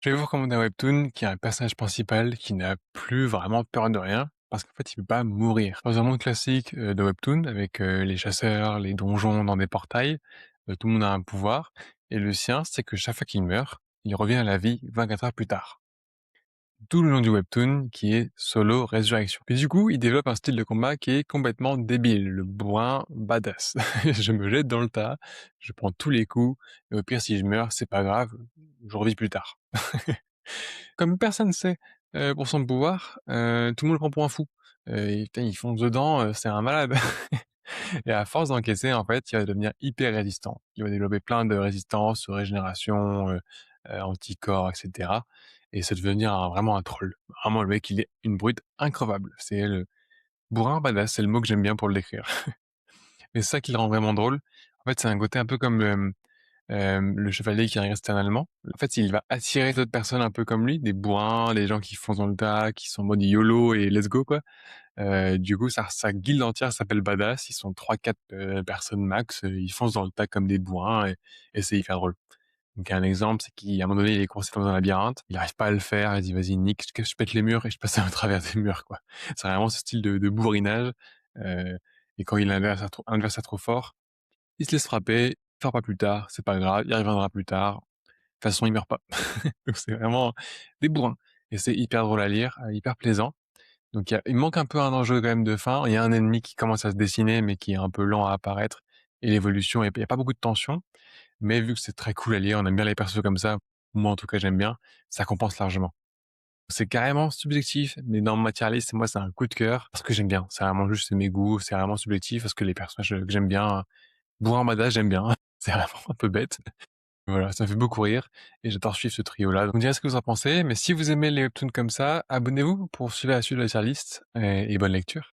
Je vais vous recommander un webtoon qui a un personnage principal qui n'a plus vraiment peur de rien, parce qu'en fait, il peut pas mourir. Dans un monde classique, de webtoon avec, les chasseurs, les donjons dans des portails, tout le monde a un pouvoir et le sien, c'est que chaque fois qu'il meurt, il revient à la vie 24 heures plus tard. Tout le long du webtoon qui est Solo Résurrection. Et du coup, il développe un style de combat qui est complètement débile, le bourrin badass. Je me jette dans le tas, je prends tous les coups et au pire si je meurs, c'est pas grave, je revis plus tard. Comme personne sait, pour son pouvoir, tout le monde le prend pour un fou. Et putain, il fonce dedans, c'est un malade. Et à force d'encaisser, en fait, il va devenir hyper résistant. Il va développer plein de résistances, régénération, anticorps, et cetera. Et c'est devenir vraiment un troll. Vraiment, le mec, il est une brute increvable. C'est le bourrin badass, c'est le mot que j'aime bien pour le décrire. Mais c'est ça qui le rend vraiment drôle. En fait, c'est un côté un peu comme, le chevalier qui reste éternellement. En fait, il va attirer d'autres personnes un peu comme lui, des bourrins, des gens qui foncent dans le tas, qui sont en mode YOLO et let's go, quoi. Du coup, sa guilde entière s'appelle Badass. Ils sont 3-4 personnes max. Ils foncent dans le tas comme des bourrins et c'est hyper drôle. Donc, un exemple, c'est qu'à un moment donné, il est coincé dans un labyrinthe. Il n'arrive pas à le faire. Il dit, vas-y, nique, je pète les murs et je passe à travers des murs, quoi. C'est vraiment ce style de bourrinage. Euh, et quand il a un adversaire trop fort, il se laisse frapper. Il frappera plus tard. C'est pas grave. Il reviendra plus tard. De toute façon, il meurt pas. Donc, c'est vraiment des bourrins. Et c'est hyper drôle à lire, hyper plaisant. Donc il manque un peu un enjeu quand même de fin. Il y a un ennemi qui commence à se dessiner, mais qui est un peu lent à apparaître et l'évolution, il y a pas beaucoup de tension, mais vu que c'est très cool à lire, on aime bien les persos comme ça, moi en tout cas j'aime bien, ça compense largement. C'est carrément subjectif, mais dans Materialist, moi c'est un coup de cœur parce que j'aime bien. C'est vraiment juste c'est mes goûts, c'est vraiment subjectif parce que les personnages que j'aime bien, Bourrin Badass j'aime bien. C'est vraiment un peu bête. Voilà, ça me fait beaucoup rire et j'adore suivre ce trio-là. Donc, vous me direz ce que vous en pensez, mais si vous aimez les webtoons comme ça, abonnez-vous pour suivre la suite de la tier list et bonne lecture.